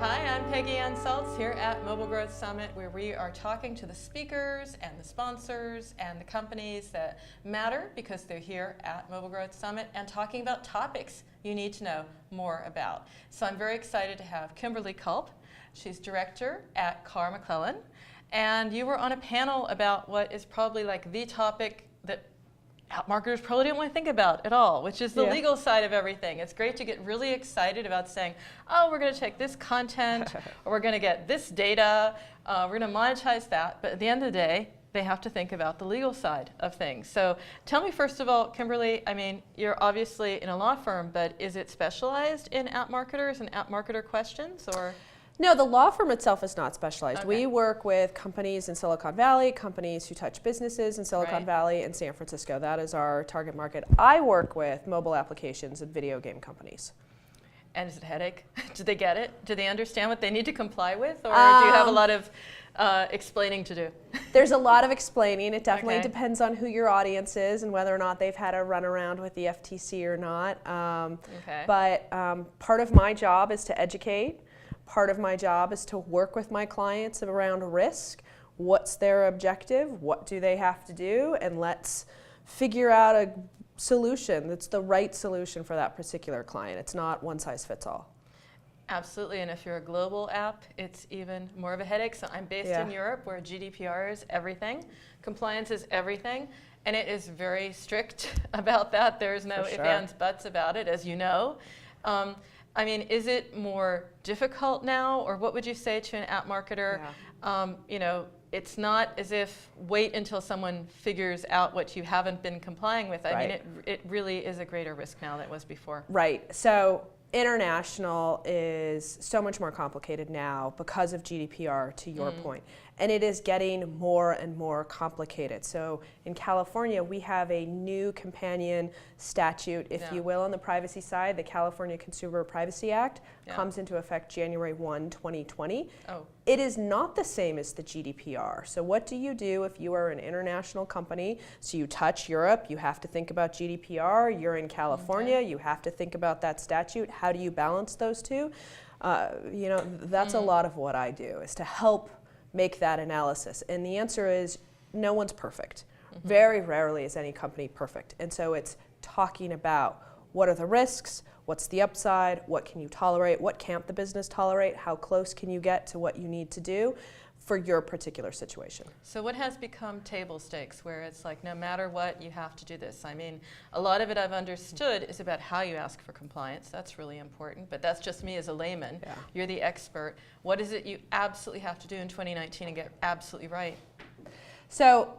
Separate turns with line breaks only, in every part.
Hi, I'm Peggy and Salz here at Mobile Growth Summit, where we are talking to the speakers and the sponsors and the companies that matter because they're here at Mobile Growth Summit and talking about topics you need to know more about. So I'm very excited to have Kimberly Culp. She's director at Carr McClellan, and you were on a panel about what is probably like the topic that marketers probably didn't want to think about at all, which is the legal side of everything. It's great to get really excited about saying, oh, we're going to take this content, or we're going to get this data, we're going to monetize that. But at the end of the day, they have to think about the legal side of things. So tell me, first of all, Kimberly, I mean, you're obviously in a law firm, but is it specialized in app marketers and app marketer questions, or?
No, the law firm itself is not specialized.
Okay.
We work with companies in Silicon Valley, companies who touch businesses in Silicon Valley and San Francisco. That is our target market. I work with mobile applications and video game companies.
And is it a headache? Do they get it? Do they understand what they need to comply with? Or do you have a lot of explaining to do?
There's a lot of explaining. It definitely depends on who your audience is and whether or not they've had a run around with the FTC or not. But part of my job is to educate. Part of my job is to work with my clients around risk. What's their objective? What do they have to do? And let's figure out a solution that's the right solution for that particular client. It's not one size fits all.
Absolutely, and if you're a global app, it's even more of a headache. So I'm based in Europe, where GDPR is everything. Compliance is everything, and it is very strict about that. There's no ifs, ands, buts about it, as you know. I mean, is it more difficult now, or what would you say to an app marketer? You know, it's not as if wait until someone figures out what you haven't been complying with. I mean, it really is a greater risk now than it was before. Right.
So international is so much more complicated now because of GDPR, to your point. And it is getting more and more complicated. So in California, we have a new companion statute, if you will, on the privacy side. The California Consumer Privacy Act comes into effect January 1, 2020. It is not the same as the GDPR. So what do you do if you are an international company? So you touch Europe, you have to think about GDPR. You're in California, you have to think about that statute. How do you balance those two? You know, that's a lot of what I do, is to help make that analysis. And the answer is no one's perfect. Very rarely is any company perfect. And so it's talking about what are the risks, what's the upside, what can you tolerate, what can't the business tolerate, how close can you get to what you need to do for your particular situation.
So what has become table stakes, where it's like no matter what, you have to do this? I mean, a lot of it I've understood is about how you ask for compliance. That's really important, but that's just me as a layman. You're the expert. What is it you absolutely have to do in 2019 and get absolutely right?
So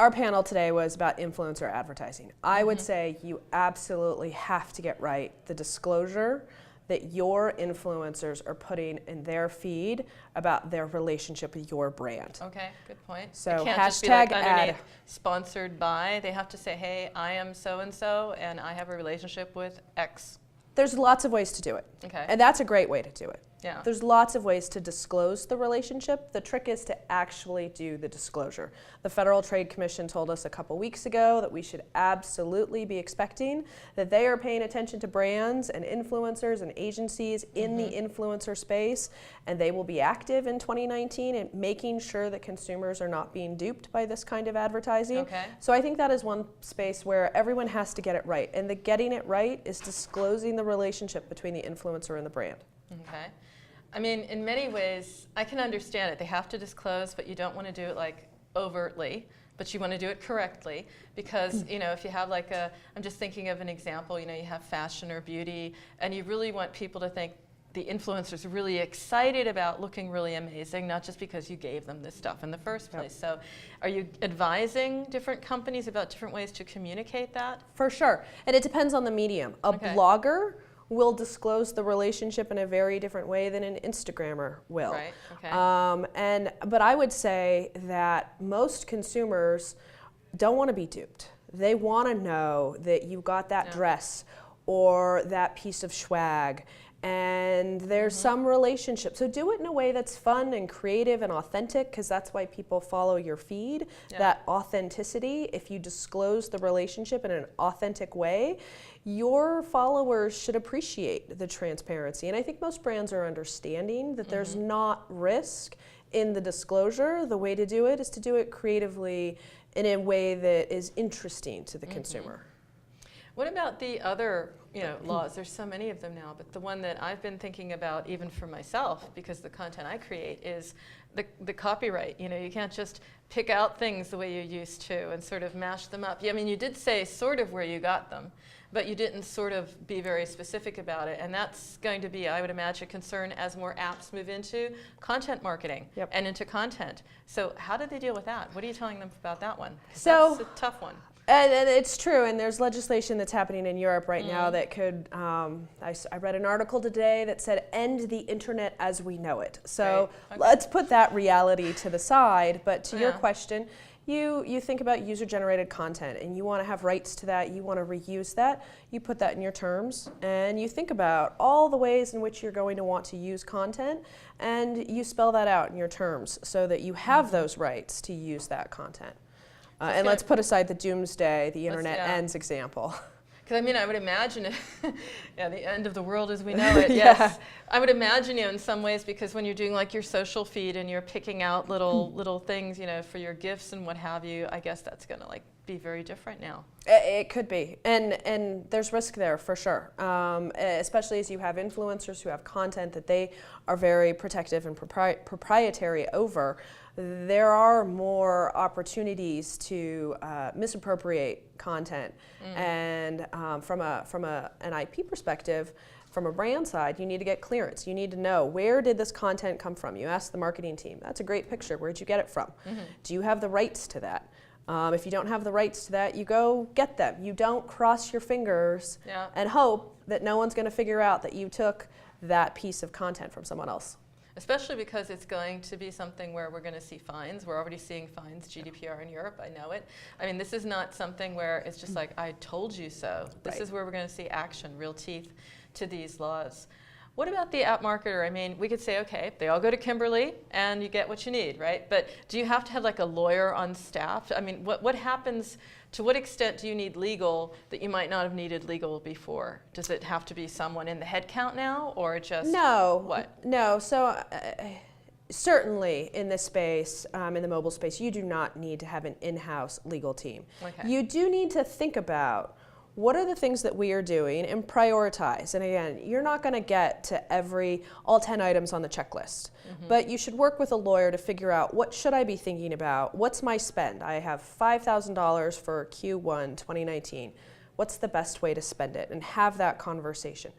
our panel today was about influencer advertising. I would say you absolutely have to get right the disclosure that your influencers are putting in their feed about their relationship with your brand.
Okay, good point.
So
it can't just be like underneath sponsored by. They have to say, hey, I am so-and-so, and I have a relationship with X.
There's lots of ways to do it. And that's a great way to do it. There's lots of ways to disclose the relationship. The trick is to actually do the disclosure. The Federal Trade Commission told us a couple weeks ago that we should absolutely be expecting that they are paying attention to brands and influencers and agencies in the influencer space, and they will be active in 2019 in making sure that consumers are not being duped by this kind of advertising. So I think that is one space where everyone has to get it right, and the getting it right is disclosing the relationship between the influencer and the brand.
I mean, in many ways, I can understand it. They have to disclose, but you don't want to do it like overtly, but you want to do it correctly, because you know, if you have like I'm just thinking of an example, you know, you have fashion or beauty, and you really want people to think the influencer's really excited about looking really amazing, not just because you gave them this stuff in the first place. So are you advising different companies about different ways to communicate that?
For sure, and it depends on the medium. A blogger will disclose the relationship in a very different way than an Instagrammer will. But I would say that most consumers don't want to be duped. They want to know that you got that dress or that piece of swag, and there's some relationship. So do it in a way that's fun and creative and authentic, because that's why people follow your feed, that authenticity. If you disclose the relationship in an authentic way, your followers should appreciate the transparency. And I think most brands are understanding that there's not risk in the disclosure. The way to do it is to do it creatively in a way that is interesting to the consumer.
What about the other laws? There's so many of them now, but the one that I've been thinking about even for myself, because the content I create, is the copyright. You can't just pick out things the way you used to and sort of mash them up. I mean, you did say sort of where you got them, but you didn't sort of be very specific about it. And that's going to be, I would imagine, a concern as more apps move into content marketing and into content. So how do they deal with that? What are you telling them about that one?
So
that's a tough one.
And it's true, and there's legislation that's happening in Europe right now that could, I read an article today that said, end the internet as we know it. So let's put that reality to the side, but to your question, you think about user-generated content, and you want to have rights to that, you want to reuse that, you put that in your terms, and you think about all the ways in which you're going to want to use content, and you spell that out in your terms so that you have those rights to use that content. And let's put aside the doomsday, the internet ends example.
Because I mean, I would imagine if, the end of the world as we know it, yes. I would imagine in some ways, because when you're doing like your social feed and you're picking out little things, for your gifts and what have you, I guess that's going to be very different now.
It could be, and there's risk there for sure, especially as you have influencers who have content that they are very protective and proprietary over. There are more opportunities to misappropriate content, and from an IP perspective, from a brand side, you need to get clearance. You need to know, where did this content come from? You ask the marketing team, that's a great picture, where'd you get it from? Do you have the rights to that? If you don't have the rights to that, you go get them. You don't cross your fingers and hope that no one's going to figure out that you took that piece of content from someone else.
Especially because it's going to be something where we're going to see fines. We're already seeing fines, GDPR in Europe, I know it. I mean, this is not something where it's just like, I told you so. This is where we're going to see action, real teeth to these laws. What about the app marketer? I mean, we could say, okay, they all go to Kimberly and you get what you need, right? But do you have to have like a lawyer on staff? I mean, what happens, to what extent do you need legal that you might not have needed legal before? Does it have to be someone in the head count now, or just what?
No, so certainly in this space, in the mobile space, you do not need to have an in-house legal team. You do need to think about, what are the things that we are doing, and prioritize. And again, you're not going to get to all 10 items on the checklist, but you should work with a lawyer to figure out, what should I be thinking about? What's my spend? I have $5,000 for Q1 2019. What's the best way to spend it? And have that conversation.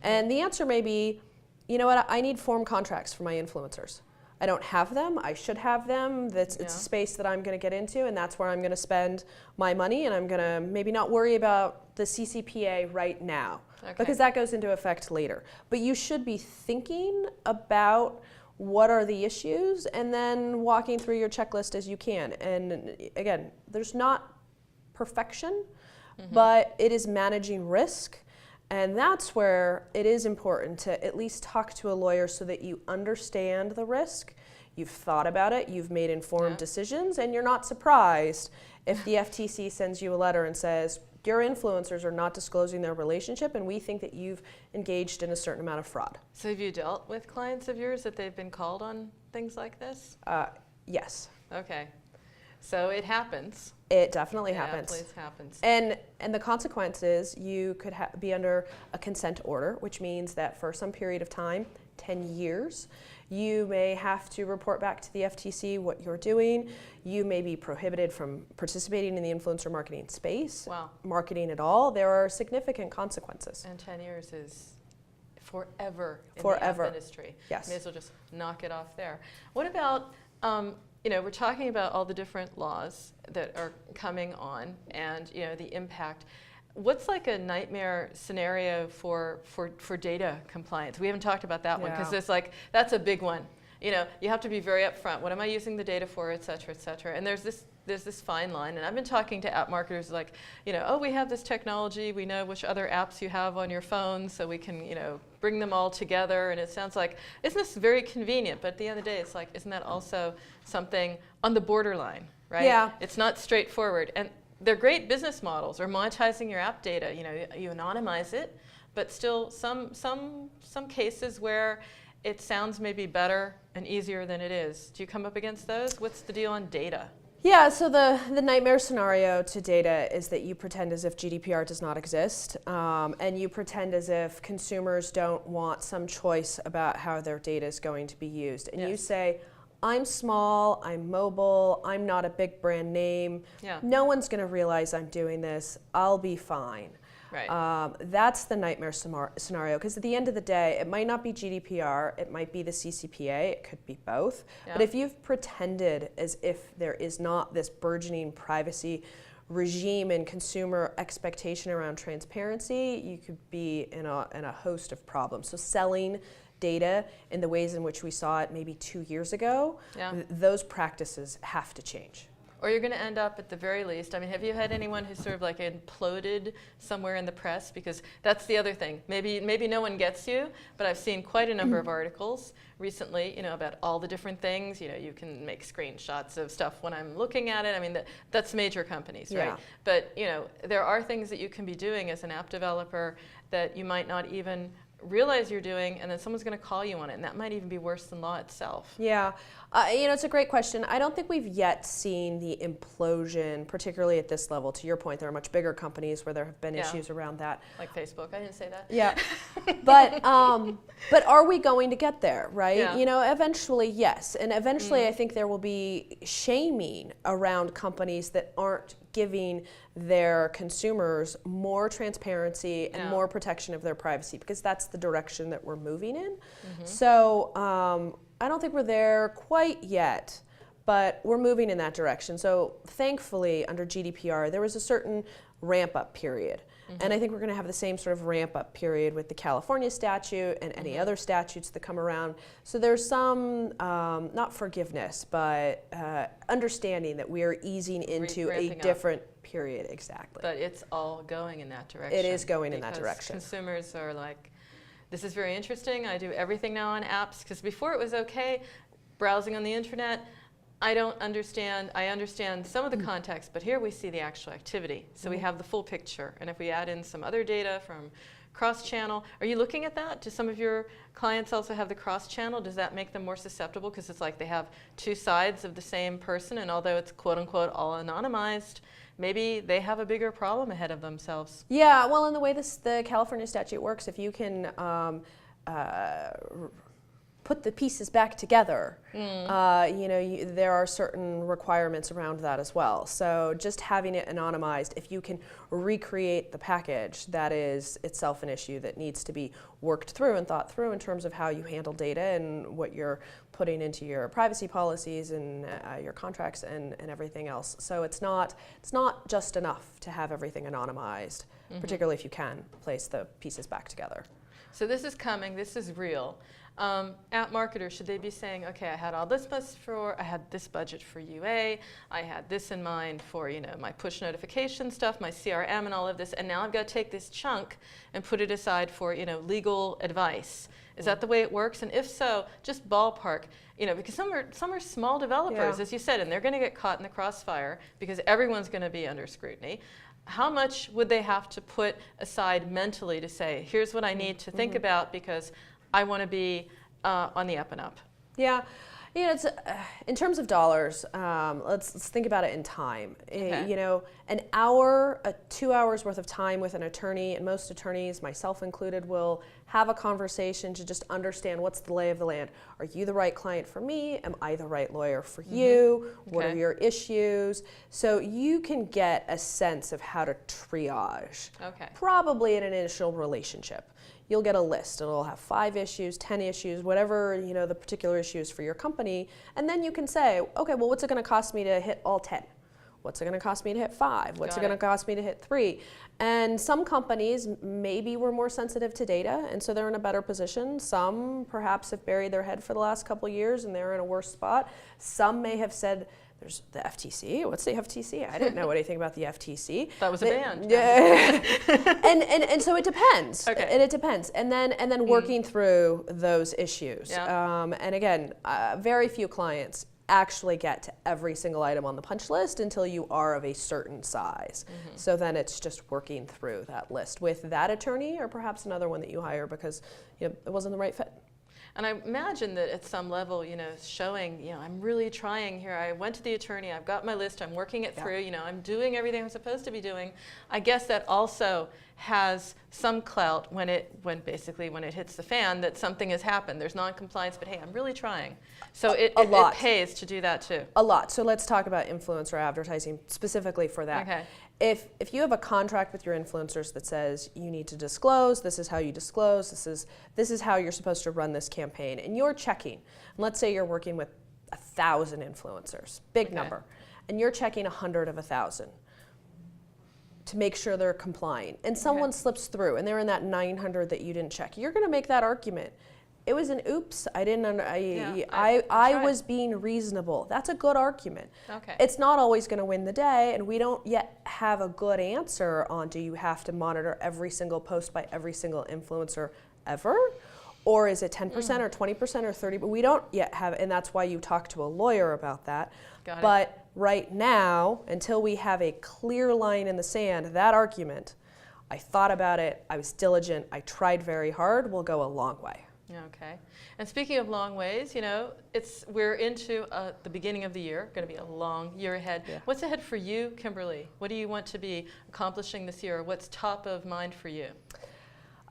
And the answer may be, you know what, I need form contracts for my influencers. I don't have them. I should have them. It's a space that I'm going to get into, and that's where I'm going to spend my money, and I'm going to maybe not worry about the CCPA right now, because that goes into effect later. But you should be thinking about, what are the issues, and then walking through your checklist as you can. And again, there's not perfection, but it is managing risk. And that's where it is important to at least talk to a lawyer so that you understand the risk, you've thought about it, you've made informed decisions, and you're not surprised if the FTC sends you a letter and says, your influencers are not disclosing their relationship, and we think that you've engaged in a certain amount of fraud.
So have you dealt with clients of yours that they've been called on things like this?
Yes.
Okay. So it happens.
It definitely happens.
It happens.
And the consequence is, you could be under a consent order, which means that for some period of time, 10 years, you may have to report back to the FTC what you're doing. You may be prohibited from participating in the influencer marketing space, marketing at all. There are significant consequences.
And 10 years is forever in the app industry.
Yes.
May as well just knock it off there. What about, we're talking about all the different laws that are coming on, and the impact. What's like a nightmare scenario for data compliance? We haven't talked about that one, because it's like, that's a big one. you have to be very upfront. What am I using the data for, et cetera, et cetera. And there's this fine line. And I've been talking to app marketers like, oh, we have this technology. We know which other apps you have on your phone, so we can, bring them all together. And it sounds like, isn't this very convenient? But at the end of the day, it's like, isn't that also something on the borderline, right?
Yeah.
It's not straightforward. And they're great business models, or monetizing your app data. You anonymize it, but still some cases where it sounds maybe better and easier than it is. Do you come up against those? What's the deal on data?
Yeah, so the nightmare scenario to data is that you pretend as if GDPR does not exist, and you pretend as if consumers don't want some choice about how their data is going to be used. And you say, I'm small, I'm mobile, I'm not a big brand name, no one's going to realize I'm doing this, I'll be fine.
Right.
That's the nightmare scenario, because at the end of the day, it might not be GDPR, it might be the CCPA, it could be both. But if you've pretended as if there is not this burgeoning privacy regime and consumer expectation around transparency, you could be in a host of problems. So selling data in the ways in which we saw it maybe 2 years ago, those practices have to change.
Or you're going to end up at the very least, have you had anyone who's sort of like imploded somewhere in the press? Because that's the other thing. Maybe no one gets you, but I've seen quite a number of articles recently, about all the different things. You can make screenshots of stuff when I'm looking at it. That's major companies, right? But, there are things that you can be doing as an app developer that you might not even realize you're doing, and then someone's going to call you on it, and that might even be worse than law itself.
Yeah, it's a great question. I don't think we've yet seen the implosion, particularly at this level. To your point, there are much bigger companies where there have been issues around that.
Like Facebook, I didn't say that.
Yeah, but are we going to get there, right?
Yeah.
Eventually, yes, and eventually I think there will be shaming around companies that aren't giving their consumers more transparency and more protection of their privacy, because that's the direction that we're moving in. So I don't think we're there quite yet, but we're moving in that direction. So thankfully, under GDPR, there was a certain ramp-up period. And I think we're going to have the same sort of ramp-up period with the California statute and any other statutes that come around. So there's some, not forgiveness, but understanding that we are easing into a different period. Exactly.
But it's all going in that direction.
It is going in that direction.
Consumers are like, this is very interesting. I do everything now on apps, because before it was okay browsing on the internet. I understand some of the context, but here we see the actual activity. So we have the full picture. And if we add in some other data from cross-channel, are you looking at that? Do some of your clients also have the cross-channel? Does that make them more susceptible? Because it's like they have two sides of the same person, and although it's quote-unquote all anonymized, maybe they have a bigger problem ahead of themselves. Yeah,
well, in the way the California statute works, if you can put the pieces back together, there are certain requirements around that as well. So just having it anonymized, if you can recreate the package, that is itself an issue that needs to be worked through and thought through in terms of how you handle data and what you're putting into your privacy policies and your contracts and everything else. So it's not just enough to have everything anonymized, particularly if you can place the pieces back together.
So this is coming, this is real. App marketers, should they be saying, okay, I had all this I had this budget for UA, I had this in mind for my push notification stuff, my CRM and all of this, and now I've got to take this chunk and put it aside for legal advice. Is that the way it works? And if so, just ballpark, because some are small developers, as you said, and they're going to get caught in the crossfire because everyone's going to be under scrutiny. How much would they have to put aside mentally to say, here's what I need to think about because I want to be on the up and up? Yeah, it's in terms of dollars. Let's think about it in time. Okay.
An hour, 2 hours worth of time with an attorney, and most attorneys, myself included, will have a conversation to just understand what's the lay of the land. Are you the right client for me? Am I the right lawyer for you? What are your issues? So you can get a sense of how to triage. Okay. Probably in an initial relationship. You'll get a list. It'll have 5 issues, 10 issues, whatever the particular issues for your company, and then you can say, okay, well, what's it going to cost me to hit all 10? What's it going to cost me to hit 5? What's it
Got
going to cost me to hit 3? And some companies maybe were more sensitive to data, and so they're in a better position. Some perhaps have buried their head for the last couple of years and they're in a worse spot. Some may have said, there's the FTC. What's the FTC? I didn't know anything about the FTC.
That was a band.
Yeah. and so it depends.
Okay.
And it depends. And then working through those issues.
Yeah.
And again, very few clients actually get to every single item on the punch list until you are of a certain size. So then it's just working through that list with that attorney or perhaps another one that you hire because it wasn't the right fit.
And I imagine that at some level, showing, I'm really trying here. I went to the attorney, I've got my list, I'm working it through, I'm doing everything I'm supposed to be doing. I guess that also has some clout when it hits the fan that something has happened. There's non-compliance, but hey, I'm really trying. So it pays to do that too.
A lot. So let's talk about influencer advertising specifically for that.
Okay.
If you have a contract with your influencers that says you need to disclose, this is how you disclose, this is how you're supposed to run this campaign, and you're checking, and let's say you're working with 1,000 influencers, big number, and you're checking 100 of 1,000 to make sure they're complying, and someone slips through and they're in that 900 that you didn't check, you're going to make that argument. It was an oops, I didn't I was being reasonable. That's a good argument.
Okay.
It's not always going to win the day, and we don't yet have a good answer on do you have to monitor every single post by every single influencer ever? Or is it 10% or 20% or 30%? But we don't yet have, and that's why you talk to a lawyer about that.
Got it.
But right now, until we have a clear line in the sand, that argument, I thought about it, I was diligent, I tried very hard, will go a long way.
Okay. And speaking of long ways, we're into the beginning of the year, going to be a long year ahead. Yeah. What's ahead for you, Kimberly? What do you want to be accomplishing this year? What's top of mind for you?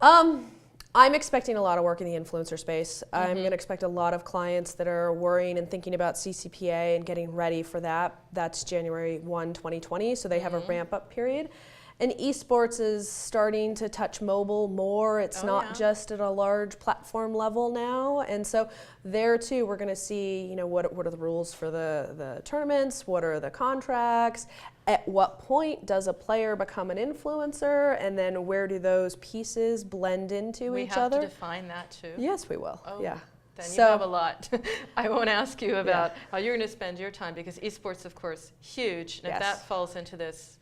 I'm expecting a lot of work in the influencer space. I'm going to expect a lot of clients that are worrying and thinking about CCPA and getting ready for that. That's January 1, 2020, so they have a ramp-up period. And esports is starting to touch mobile more. It's not just at a large platform level now. And so there too, we're going to see, what are the rules for the tournaments? What are the contracts? At what point does a player become an influencer? And then where do those pieces blend into each other?
We have to define that too.
Yes, we will.
Oh.
Yeah.
Then you have a lot. I won't ask you about how you're going to spend your time because esports, of course, huge. And if that falls into this,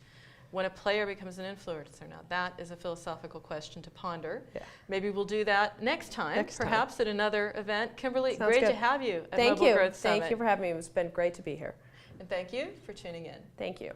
when a player becomes an influencer, now that is a philosophical question to ponder. Yeah. Maybe we'll do that next time, perhaps at another event. Kimberly, great to have you at Mobile Growth Summit.
Thank you for having me. It's been great to be here.
And thank you for tuning in.
Thank you.